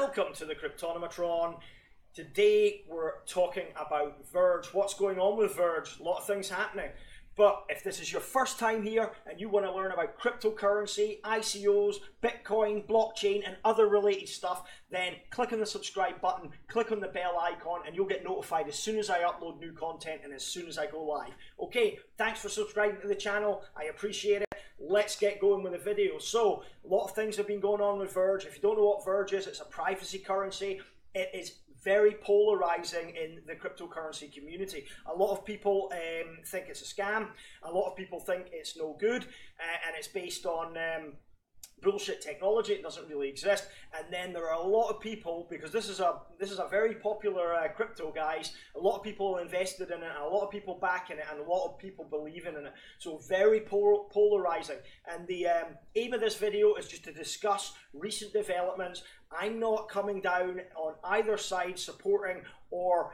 Welcome to the Cryptonomatron. Today we're talking about Verge. What's going on with Verge? A lot of things happening. But if this is your first time here and you want to learn about cryptocurrency, ICOs, Bitcoin, blockchain and other related stuff, then click on the subscribe button, click on the bell icon and you'll get notified as soon as I upload new content and as soon as I go live. Okay, thanks for subscribing to the channel. I appreciate it. Let's get going with the video. So, a lot of things have been going on with Verge. If you don't know what Verge is, it's a privacy currency. It is very polarizing in the cryptocurrency community. A lot of people think it's a scam. A lot of people think it's no good, and it's based on bullshit technology. It doesn't really exist. And then there are a lot of people, because this is a very popular crypto, guys. A lot of people invested in it, and a lot of people back in it, and a lot of people believe in it. So very polarizing. And the aim of this video is just to discuss recent developments. I'm not coming down on either side supporting or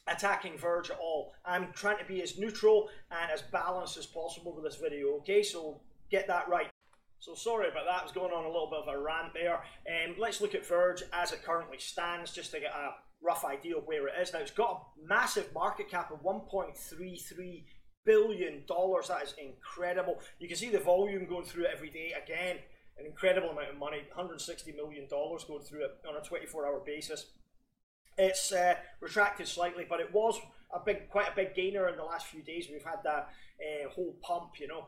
attacking Verge at all. I'm trying to be as neutral and as balanced as possible with this video, okay? So get that right. So sorry about that, I was going on a little bit of a rant there. Let's look at Verge as it currently stands, just to get a rough idea of where it is. Now, it's got a massive market cap of $1.33 billion. That is incredible. You can see the volume going through it every day. Again, an incredible amount of money, $160 million going through it on a 24-hour basis. It's retracted slightly, but it was quite a big gainer in the last few days. We've had that whole pump, you know,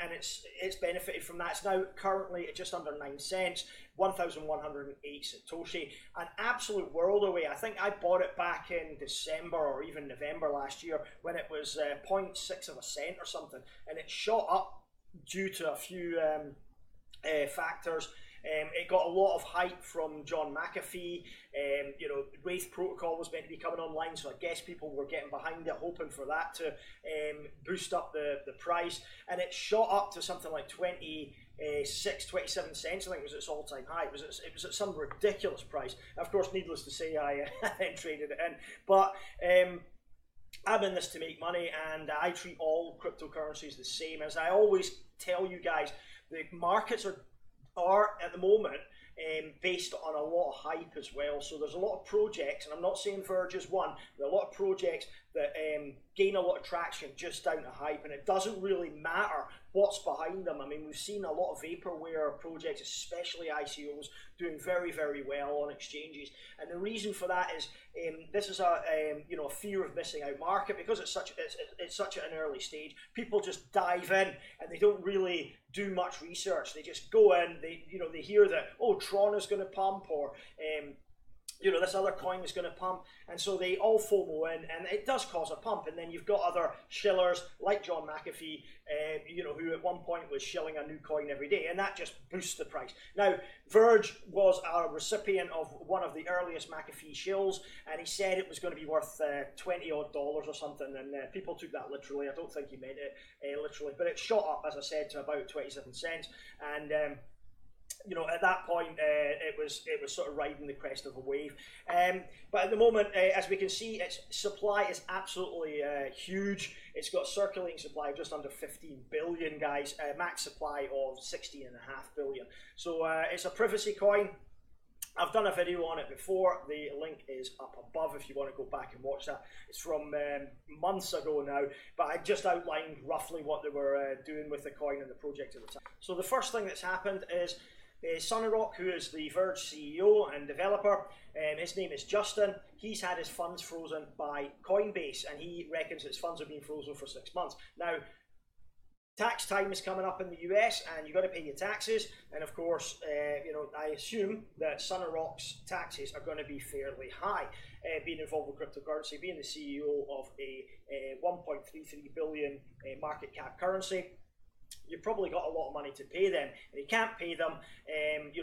and it's benefited from that. It's now currently at just under 9 cents, 1,108 Satoshi, an absolute world away. I think I bought it back in December or even November last year when it was 0.6 of a cent or something, and it shot up due to a few factors. It got a lot of hype from John McAfee. You know, Wraith Protocol was meant to be coming online, so I guess people were getting behind it, hoping for that to boost up the price. And it shot up to something like 27 cents, I think was its all-time high. It was at some ridiculous price. Of course, needless to say, I then traded it in. But I'm in this to make money, and I treat all cryptocurrencies the same. As I always tell you guys, the markets are at the moment based on a lot of hype as well. So there's a lot of projects, and I'm not saying Verge is one, there are a lot of projects that gain a lot of traction just down to hype, and it doesn't really matter what's behind them. I mean, we've seen a lot of vaporware projects, especially ICOs, doing very, very well on exchanges. And the reason for that is this is a fear of missing out market, because it's such an early stage. People just dive in and they don't really do much research. They just go in. They hear that, oh, Tron is going to pump, or this other coin is going to pump, and so they all FOMO in, and it does cause a pump. And then you've got other shillers like John McAfee, who at one point was shilling a new coin every day, and that just boosts the price. Now, Verge was a recipient of one of the earliest McAfee shills, and he said it was going to be worth $20 odd or something, and people took that literally. I don't think he meant it literally, but it shot up, as I said, to about 27 cents, and at that point, it was sort of riding the crest of a wave. But at the moment, as we can see, its supply is absolutely huge. It's got circulating supply of just under 15 billion, guys. Max supply of 16.5 billion. So it's a privacy coin. I've done a video on it before. The link is up above if you want to go back and watch that. It's from months ago now, but I just outlined roughly what they were doing with the coin and the project at the time. So the first thing that's happened is Sunerok, who is the Verge CEO and developer, his name is Justin. He's had his funds frozen by Coinbase, and he reckons his funds have been frozen for 6 months. Now, tax time is coming up in the US, and you've got to pay your taxes. And of course, I assume that Sunerok's taxes are going to be fairly high, being involved with cryptocurrency, being the CEO of a 1.33 billion market cap currency. You've probably got a lot of money to pay them, and he can't pay them,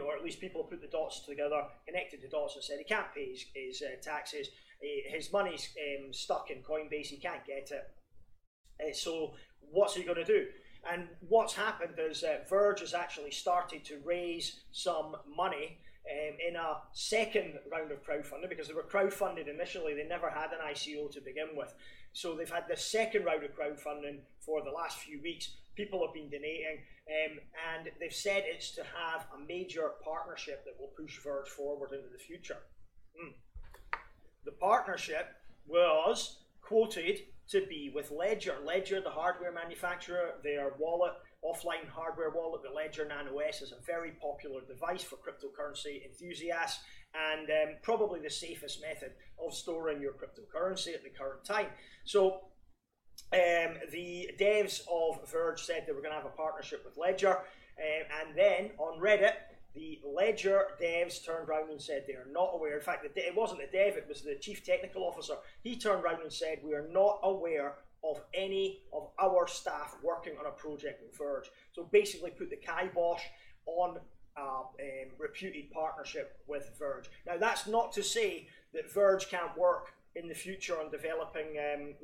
or at least people put the dots together, connected the dots and said he can't pay his taxes. His money's stuck in Coinbase, he can't get it. So what's he going to do? And what's happened is Verge has actually started to raise some money in a second round of crowdfunding, because they were crowdfunded initially. They never had an ICO to begin with. So they've had this second round of crowdfunding for the last few weeks. People have been donating, and they've said it's to have a major partnership that will push Verge forward into the future. The partnership was quoted to be with Ledger. Ledger, the hardware manufacturer, their wallet, offline hardware wallet, the Ledger Nano S, is a very popular device for cryptocurrency enthusiasts, and probably the safest method of storing your cryptocurrency at the current time. So the devs of Verge said they were going to have a partnership with Ledger, and then on Reddit, the Ledger devs turned around and said they are not aware. In fact, it wasn't the dev, it was the chief technical officer. He turned around and said, we are not aware of any of our staff working on a project with Verge. So basically put the kibosh on a reputed partnership with Verge. Now that's not to say that Verge can't work in the future on developing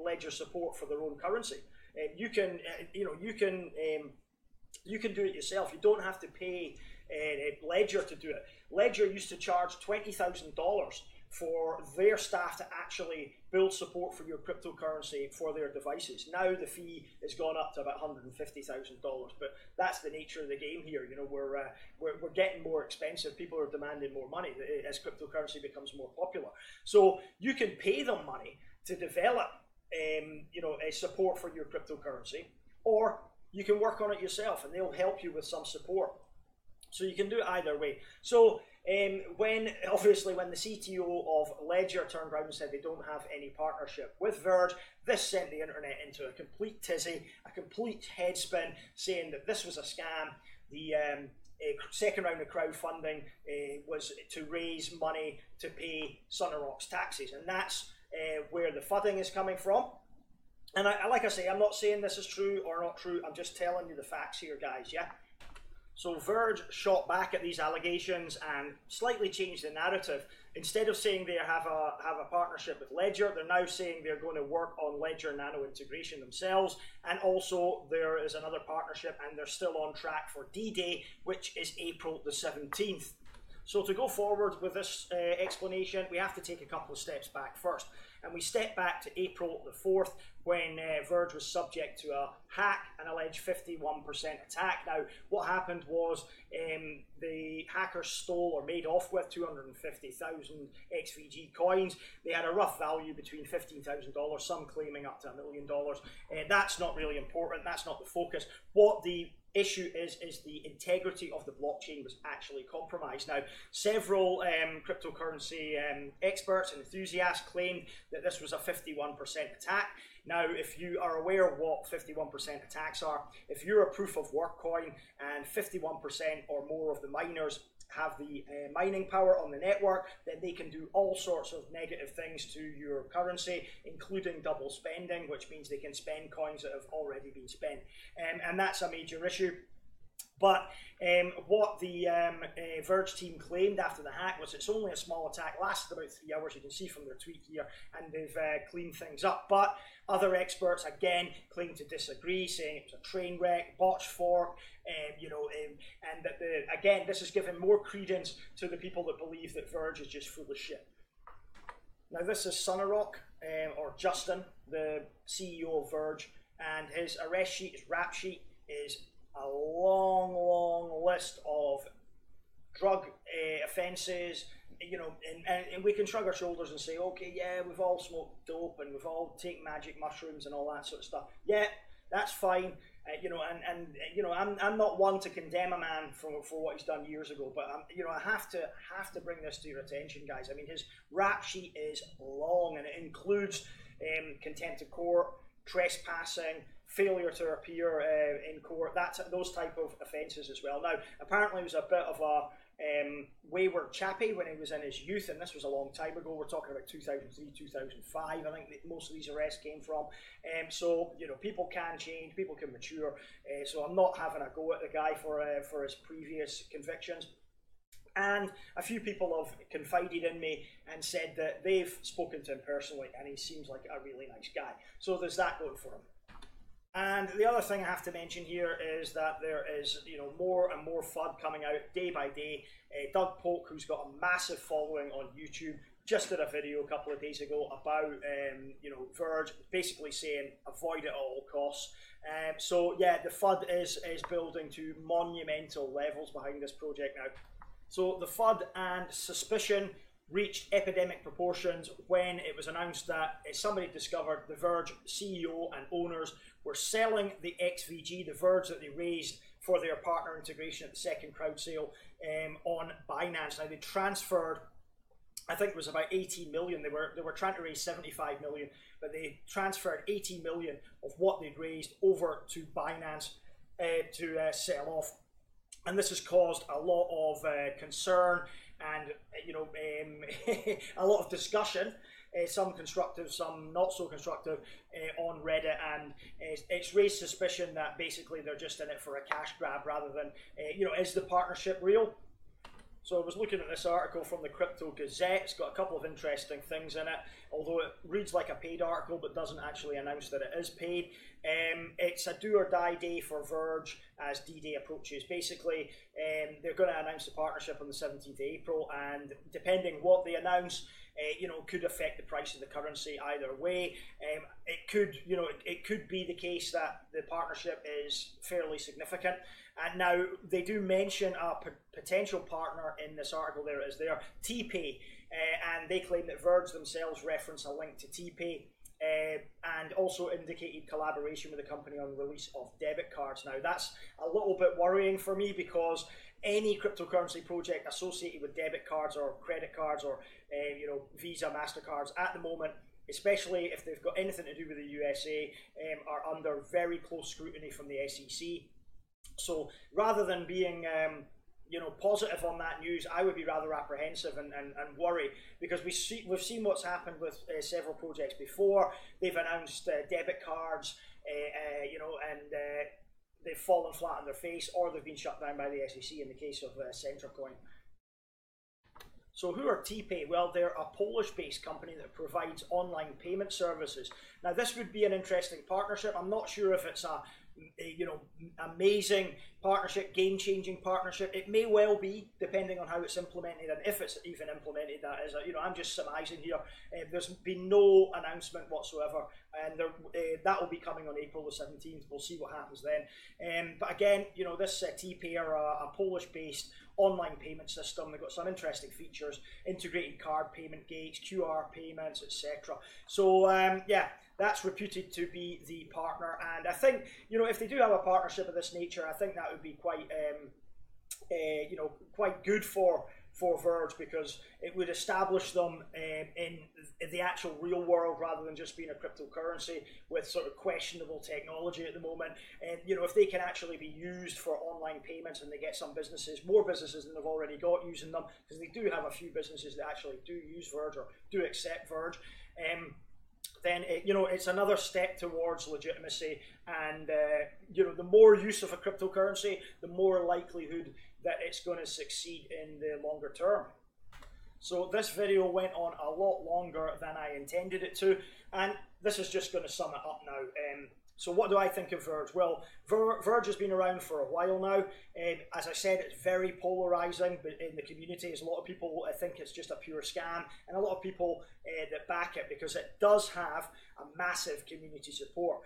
Ledger support for their own currency. You can do it yourself. You don't have to pay Ledger to do it. Ledger used to charge $20,000 for their staff to actually build support for your cryptocurrency for their devices. Now the fee has gone up to about $150,000, but that's the nature of the game here. You know, we're getting more expensive. People are demanding more money as cryptocurrency becomes more popular. So you can pay them money to develop, a support for your cryptocurrency, or you can work on it yourself, and they'll help you with some support. So you can do it either way. So when the CTO of Ledger turned around and said they don't have any partnership with Verge, this sent the internet into a complete tizzy, a complete headspin, saying that this was a scam. The second round of crowdfunding was to raise money to pay Sunerok's taxes, and that's where the fudding is coming from. And like I say, I'm not saying this is true or not true. I'm just telling you the facts here, guys. Yeah. So Verge shot back at these allegations and slightly changed the narrative. Instead of saying they have a partnership with Ledger, they're now saying they're going to work on Ledger Nano integration themselves. And also there is another partnership, and they're still on track for D-Day, which is April the 17th. So to go forward with this explanation, we have to take a couple of steps back first. And we step back to April the 4th, when Verge was subject to a hack, an alleged 51% attack. Now, what happened was the hackers stole or made off with 250,000 XVG coins. They had a rough value between $15,000, some claiming up to $1 million. That's not really important. That's not the focus. What the issue is the integrity of the blockchain was actually compromised. Now, several cryptocurrency experts and enthusiasts claimed that this was a 51% attack. Now, if you are aware of what 51% attacks are, if you're a proof of work coin and 51% or more of the miners have the mining power on the network, then they can do all sorts of negative things to your currency, including double spending, which means they can spend coins that have already been spent. And that's a major issue. But what the Verge team claimed after the hack was it's only a small attack, lasted about 3 hours, you can see from their tweet here, and they've cleaned things up. But other experts, again, claim to disagree, saying it was a train wreck, botched fork, and that, again, this is giving more credence to the people that believe that Verge is just full of shit. Now, this is Sunerok, or Justin, the CEO of Verge, and his arrest sheet, his rap sheet, is a long list of drug offences, and we can shrug our shoulders and say, okay, yeah, we've all smoked dope and we've all taken magic mushrooms and all that sort of stuff. Yeah, that's fine. I'm not one to condemn a man for what he's done years ago, but I have to bring this to your attention, guys. I mean, his rap sheet is long, and it includes contempt of court, trespassing, failure to appear in court, those type of offences as well. Now, apparently he was a bit of a wayward chappie when he was in his youth, and this was a long time ago. We're talking about 2003, 2005, I think that most of these arrests came from. So, people can change, people can mature, so I'm not having a go at the guy for his previous convictions. And a few people have confided in me and said that they've spoken to him personally, and he seems like a really nice guy. So there's that going for him. And the other thing I have to mention here is that there is, more and more FUD coming out day by day. Doug Polk, who's got a massive following on YouTube, just did a video a couple of days ago about Verge basically saying avoid it at all costs. So yeah, the FUD is building to monumental levels behind this project now. So the FUD and suspicion reached epidemic proportions when it was announced that somebody discovered the Verge CEO and owners were selling the XVG, the Verge that they raised for their partner integration at the second crowd sale on Binance. Now they transferred, I think it was about 18 million. They were trying to raise 75 million, but they transferred 18 million of what they'd raised over to Binance to sell off. And this has caused a lot of concern and a lot of discussion, some constructive, some not so constructive, on Reddit, and it's raised suspicion that basically they're just in it for a cash grab rather than, is the partnership real? So I was looking at this article from the Crypto Gazette. It's got a couple of interesting things in it, although it reads like a paid article but doesn't actually announce that it is paid. It's a do or die day for Verge as D-Day approaches. Basically, they're going to announce the partnership on the 17th of April, and depending what they announce, could affect the price of the currency either way. It could be the case that the partnership is fairly significant. And now they do mention a potential partner in this article. There it is there, TPAY, and they claim that Verge themselves reference a link to TPAY, and also indicated collaboration with the company on the release of debit cards. Now that's a little bit worrying for me, because any cryptocurrency project associated with debit cards or credit cards or Visa, MasterCards at the moment, especially if they've got anything to do with the USA, are under very close scrutiny from the SEC. So rather than being positive on that news, I would be rather apprehensive and worry, because we've seen what's happened with several projects before. They've announced debit cards, and they've fallen flat on their face, or they've been shut down by the SEC in the case of Centracoin. So who are TPAY? Well, they're a Polish-based company that provides online payment services. Now this would be an interesting partnership. I'm not sure if it's a amazing partnership, game-changing partnership. It may well be, depending on how it's implemented, and if it's even implemented. That is, I'm just surmising here. There's been no announcement whatsoever, and that will be coming on April the 17th. We'll see what happens then. But again, this TPAY are a Polish-based online payment system. They've got some interesting features: integrated card payment gates, QR payments, etc. So yeah, that's reputed to be the partner, and I think if they do have a partnership of this nature, I think that would be quite quite good for Verge, because it would establish them in the actual real world rather than just being a cryptocurrency with sort of questionable technology at the moment. And if they can actually be used for online payments, and they get some businesses, more businesses than they've already got using them, because they do have a few businesses that actually do use Verge or do accept Verge, then it's another step towards legitimacy. And the more use of a cryptocurrency, the more likelihood that it's going to succeed in the longer term. So this video went on a lot longer than I intended it to, and this is just going to sum it up now. So what do I think of Verge? Well, Verge has been around for a while now. As I said, it's very polarizing, but in the community, there's a lot of people think it's just a pure scam, and a lot of people that back it, because it does have a massive community support.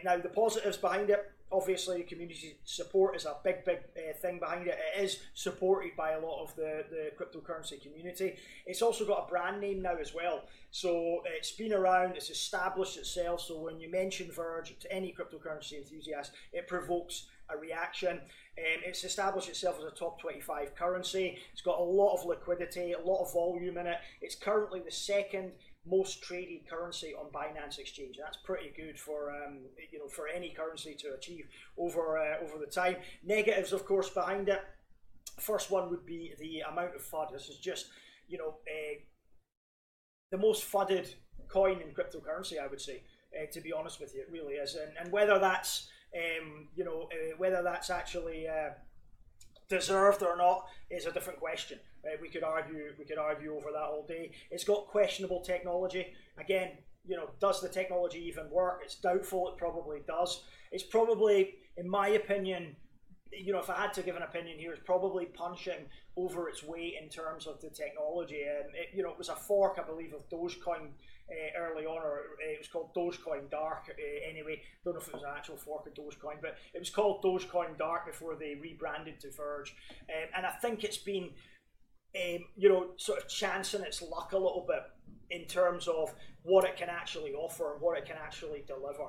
Now, the positives behind it, obviously, community support is a big thing behind it. It is supported by a lot of the cryptocurrency community. It's also got a brand name now as well. So it's been around, it's established itself. So when you mention Verge to any cryptocurrency enthusiast, it provokes a reaction. It's established itself as a top 25 currency. It's got a lot of liquidity, a lot of volume in it. It's currently the second most traded currency on Binance exchange. That's pretty good for for any currency to achieve over the time. Negatives, of course, behind it. First one would be the amount of FUD. This is just the most FUDded coin in cryptocurrency, I would say. To be honest with you, it really is. And whether that's whether that's actually deserved or not is a different question. We could argue over that all day. It's got questionable technology. Again, does the technology even work? It's doubtful. It probably does. It's probably, in my opinion, you know, if I had to give an opinion here, it's probably punching over its weight in terms of the technology. You know, it was a fork, I believe, of Dogecoin early on, or it was called Dogecoin Dark. Anyway, don't know if it was an actual fork of Dogecoin, but it was called Dogecoin Dark before they rebranded to Verge. And I think it's been, you know, sort of chancing its luck a little bit in terms of what it can actually offer and what it can actually deliver.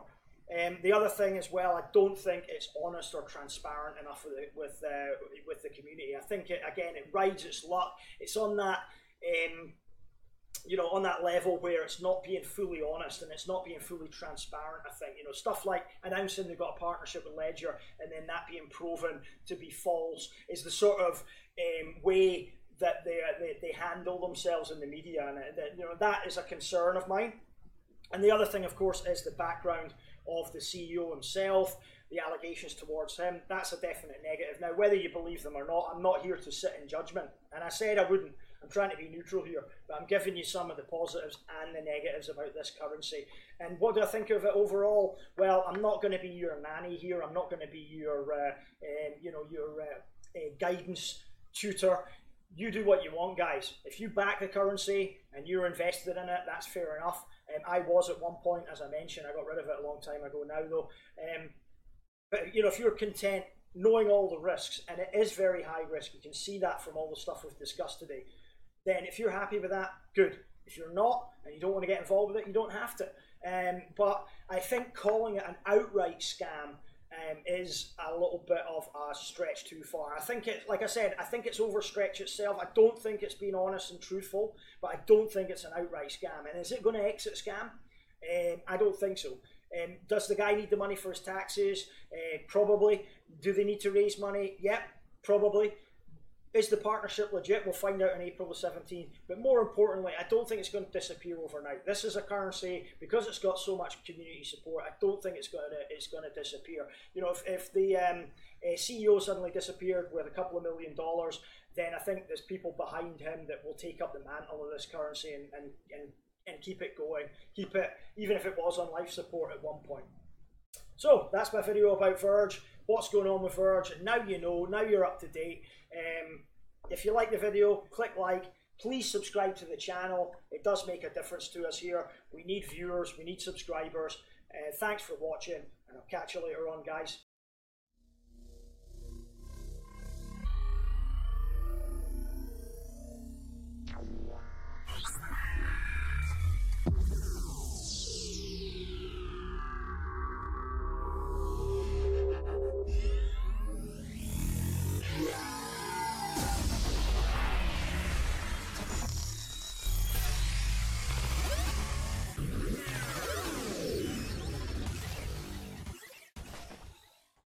The other thing as well, I don't think it's honest or transparent enough with the community. I think it rides its luck. It's on that, you know, on that level where it's not being fully honest and it's not being fully transparent. I think, you know, stuff like announcing they've got a partnership with Ledger and then that being proven to be false is the sort of way that they handle themselves in the media, and you know, that is a concern of mine. And the other thing, of course, is the background of the CEO himself, the allegations towards him. That's a definite negative. Now, whether you believe them or not, I'm not here to sit in judgment. And I said I wouldn't. I'm trying to be neutral here, but I'm giving you some of the positives and the negatives about this currency. And what do I think of it overall? Well, I'm not going to be your nanny here. I'm not going to be your, you know, your guidance tutor. You do what you want, guys. If you back the currency and you're invested in it, that's fair enough. I was at one point, as I mentioned. I got rid of it a long time ago now, though. But you know, if you're content knowing all the risks, and it is very high risk, you can see that from all the stuff we've discussed today, then if you're happy with that, good. If you're not, and you don't want to get involved with it, you don't have to. But I think calling it an outright scam is a little bit of a stretch too far. I think it, like I said, I think it's overstretched itself. I don't think it's been honest and truthful, but I don't think it's an outright scam. And is it going to exit scam? I don't think so. Does the guy need the money for his taxes? Probably. Do they need to raise money? Yep, probably. Is the partnership legit? We'll find out on April the 17th. But more importantly, I don't think it's going to disappear overnight. This is a currency, because it's got so much community support, I don't think it's going to disappear. You know, if the CEO suddenly disappeared with a couple of $1 million, then I think there's people behind him that will take up the mantle of this currency and keep it going. Keep it, even if it was on life support at one point. So that's my video about Verge. What's going on with Verge? Now you know, now you're up to date. If you like the video, click like. Please subscribe to the channel. It does make a difference to us here. We need viewers, we need subscribers. Thanks for watching, and I'll catch you later on, guys.